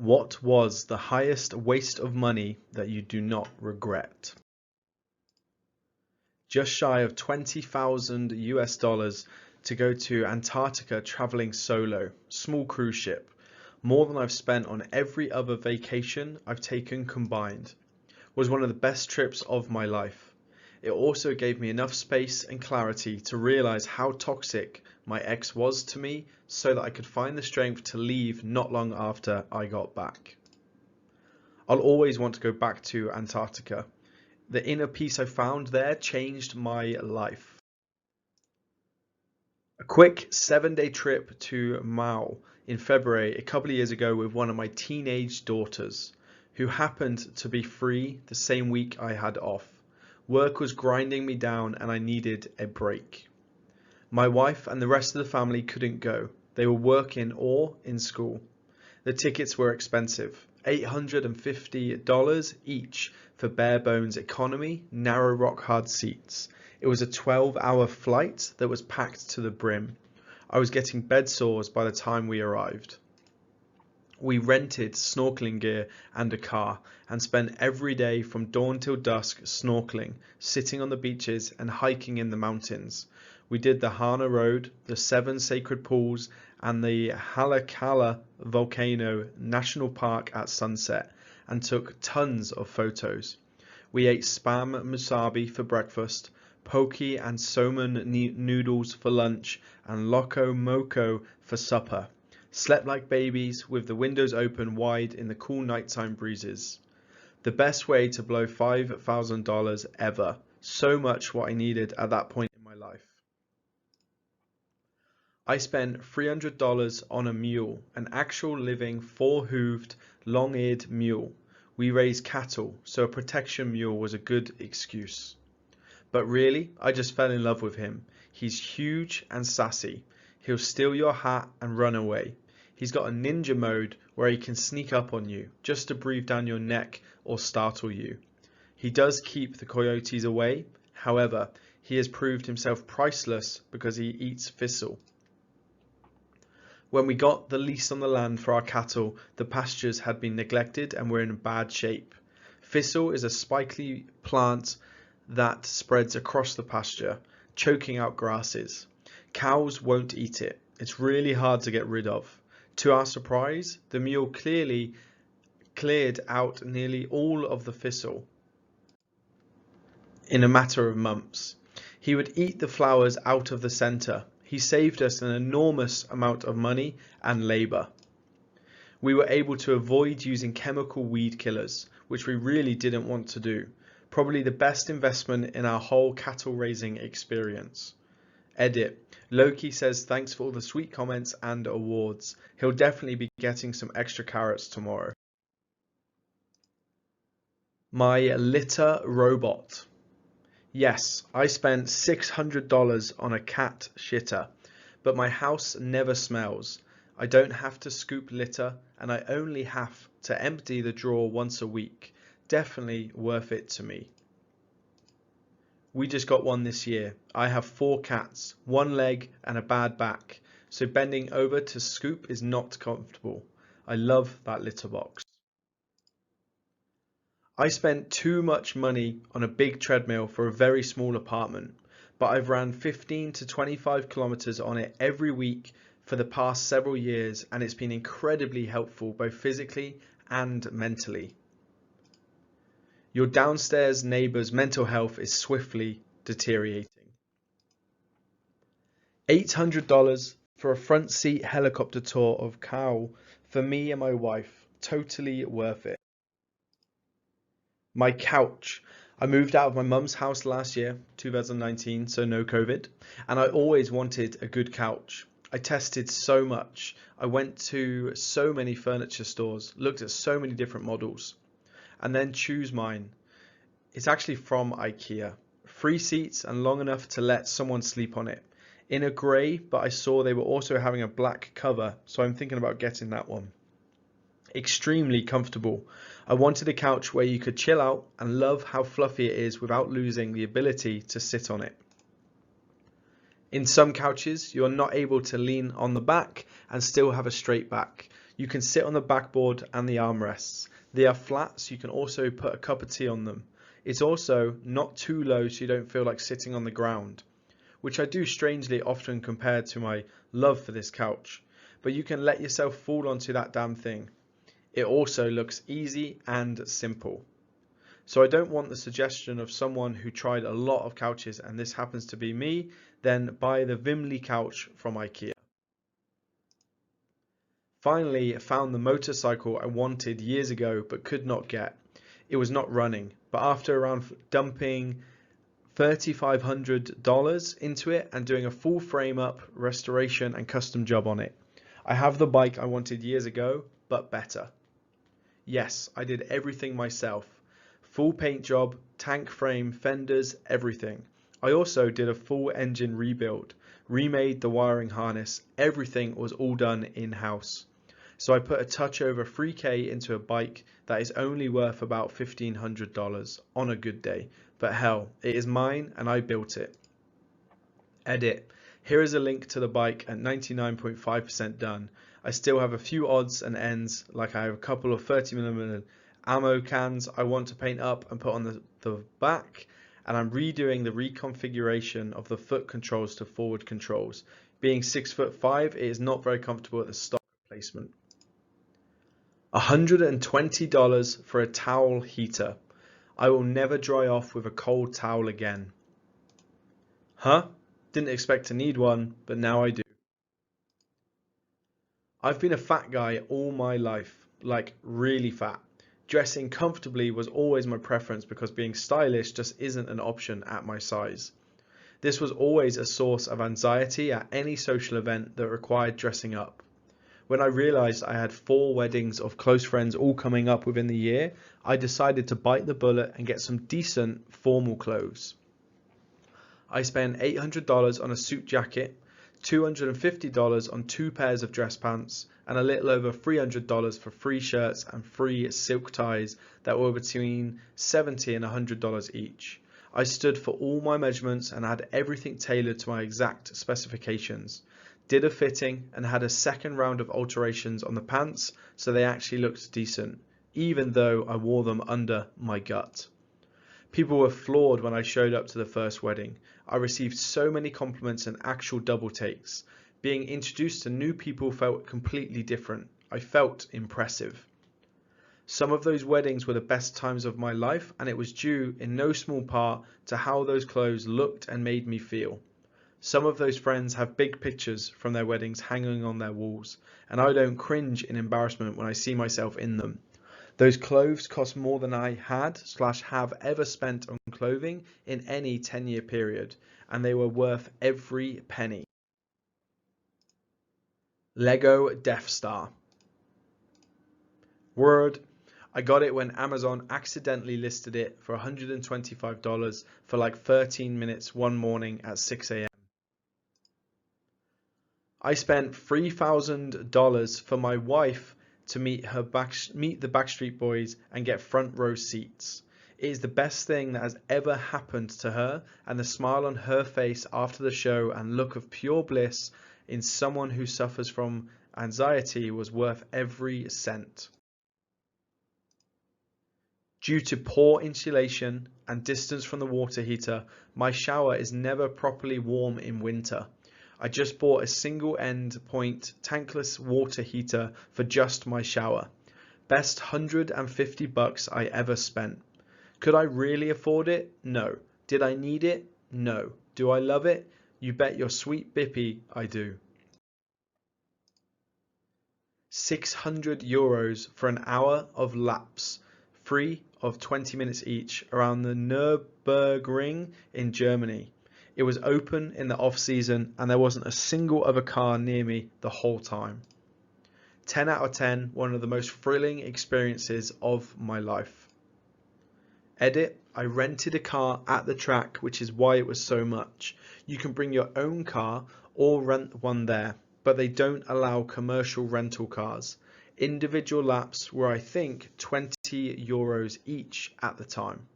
What was the highest waste of money that you do not regret? Just shy of 20,000 US dollars to go to Antarctica traveling solo, small cruise ship. More than I've spent on every other vacation I've taken combined. Was one of the best trips of my life. It also gave me enough space and clarity to realize how toxic my ex was to me so that I could find the strength to leave not long after I got back. I'll always want to go back to Antarctica. The inner peace I found there changed my life. A quick 7-day trip to Mao in February a couple of years ago with one of my teenage daughters, who happened to be free the same week I had off. Work was grinding me down and I needed a break. My wife and the rest of the family couldn't go. They were working or in school. The tickets were expensive, $850 each for bare bones economy, narrow rock hard seats. It was a 12-hour flight that was packed to the brim. I was getting bed sores by the time we arrived. We rented snorkeling gear and a car and spent every day from dawn till dusk snorkeling, sitting on the beaches and hiking in the mountains. We did the Hana Road, the 7 sacred pools and the Halakala Volcano National Park at sunset and took tons of photos. We ate spam musabi for breakfast, poke and somen noodles for lunch and loco moco for supper. Slept like babies with the windows open wide in the cool nighttime breezes. The best way to blow $5,000 ever. So much what I needed at that point in my life. I spent $300 on a mule, an actual living 4-hooved, long-eared mule. We raise cattle, so a protection mule was a good excuse. But really, I just fell in love with him. He's huge and sassy. He'll steal your hat and run away. He's got a ninja mode where he can sneak up on you just to breathe down your neck or startle you. He does keep the coyotes away. However, he has proved himself priceless because he eats thistle. When we got the lease on the land for our cattle, the pastures had been neglected and were in bad shape. Thistle is a spiky plant that spreads across the pasture, choking out grasses. Cows won't eat it. It's really hard to get rid of. To our surprise, the mule cleared out nearly all of the thistle in a matter of months. He would eat the flowers out of the center. He saved us an enormous amount of money and labor. We were able to avoid using chemical weed killers, which we really didn't want to do. Probably the best investment in our whole cattle raising experience. Edit. Loki says thanks for all the sweet comments and awards. He'll definitely be getting some extra carrots tomorrow. My litter robot. Yes, I spent $600 on a cat shitter, but my house never smells. I don't have to scoop litter and I only have to empty the drawer once a week. Definitely worth it to me. We just got one this year. I have 4 cats, 1 leg and a bad back, so bending over to scoop is not comfortable. I love that litter box. I spent too much money on a big treadmill for a very small apartment, but I've ran 15 to 25 kilometers on it every week for the past several years and it's been incredibly helpful both physically and mentally. Your downstairs neighbor's mental health is swiftly deteriorating. $800 for a front seat helicopter tour of Kau for me and my wife. Totally worth it. My couch. I moved out of my mum's house last year, 2019, so no COVID, and I always wanted a good couch. I tested so much. I went to so many furniture stores, looked at so many different models. And then choose mine. It's actually from IKEA. 3 seats and long enough to let someone sleep on it. In a grey, but I saw they were also having a black cover, so I'm thinking about getting that one. Extremely comfortable. I wanted a couch where you could chill out and love how fluffy it is without losing the ability to sit on it. In some couches, you're not able to lean on the back and still have a straight back. You can sit on the backboard and the armrests. They are flat, so you can also put a cup of tea on them. It's also not too low so you don't feel like sitting on the ground, which I do strangely often compared to my love for this couch. But you can let yourself fall onto that damn thing. It also looks easy and simple. So I don't want the suggestion of someone who tried a lot of couches and this happens to be me, then buy the Vimley couch from IKEA. Finally, found the motorcycle I wanted years ago but could not get. It was not running, but after around dumping $3,500 into it and doing a full frame up, restoration and custom job on it, I have the bike I wanted years ago, but better. Yes, I did everything myself. Full paint job, tank frame, fenders, everything. I also did a full engine rebuild, remade the wiring harness, everything was all done in-house. So I put a touch over 3K into a bike that is only worth about $1,500 on a good day. But hell, it is mine and I built it. Edit. Here is a link to the bike at 99.5% done. I still have a few odds and ends, like I have a couple of 30mm ammo cans I want to paint up and put on the back, and I'm redoing the reconfiguration of the foot controls to forward controls. Being 6'5", it is not very comfortable at the stock placement. $120 for a towel heater. I will never dry off with a cold towel again. Huh? Didn't expect to need one, but now I do. I've been a fat guy all my life, like really fat. Dressing comfortably was always my preference because being stylish just isn't an option at my size. This was always a source of anxiety at any social event that required dressing up. When I realized I had 4 weddings of close friends all coming up within the year, I decided to bite the bullet and get some decent formal clothes. I spent $800 on a suit jacket, $250 on 2 pairs of dress pants, and a little over $300 for free shirts and free silk ties that were between $70 and $100 each. I stood for all my measurements and had everything tailored to my exact specifications. Did a fitting and had a second round of alterations on the pants so they actually looked decent, even though I wore them under my gut. People were floored when I showed up to the first wedding. I received so many compliments and actual double takes. Being introduced to new people felt completely different. I felt impressive. Some of those weddings were the best times of my life, and it was due in no small part to how those clothes looked and made me feel. Some of those friends have big pictures from their weddings hanging on their walls, and I don't cringe in embarrassment when I see myself in them. Those clothes cost more than I had/have ever spent on clothing in any 10-year period, and they were worth every penny. Lego Death Star. Word. I got it when Amazon accidentally listed it for $125 for like 13 minutes one morning at 6 a.m. I spent $3,000 for my wife to meet the Backstreet Boys and get front row seats. It is the best thing that has ever happened to her, and the smile on her face after the show and look of pure bliss in someone who suffers from anxiety was worth every cent. Due to poor insulation and distance from the water heater, my shower is never properly warm in winter. I just bought a single end point tankless water heater for just my shower. Best $150 I ever spent. Could I really afford it? No. Did I need it? No. Do I love it? You bet your sweet bippy I do. €600 for an hour of laps, free of 20 minutes each, around the Nürburgring in Germany. It was open in the off-season and there wasn't a single other car near me the whole time. 10 out of 10, one of the most thrilling experiences of my life. Edit, I rented a car at the track, which is why it was so much. You can bring your own car or rent one there, but they don't allow commercial rental cars. Individual laps were I think €20 each at the time.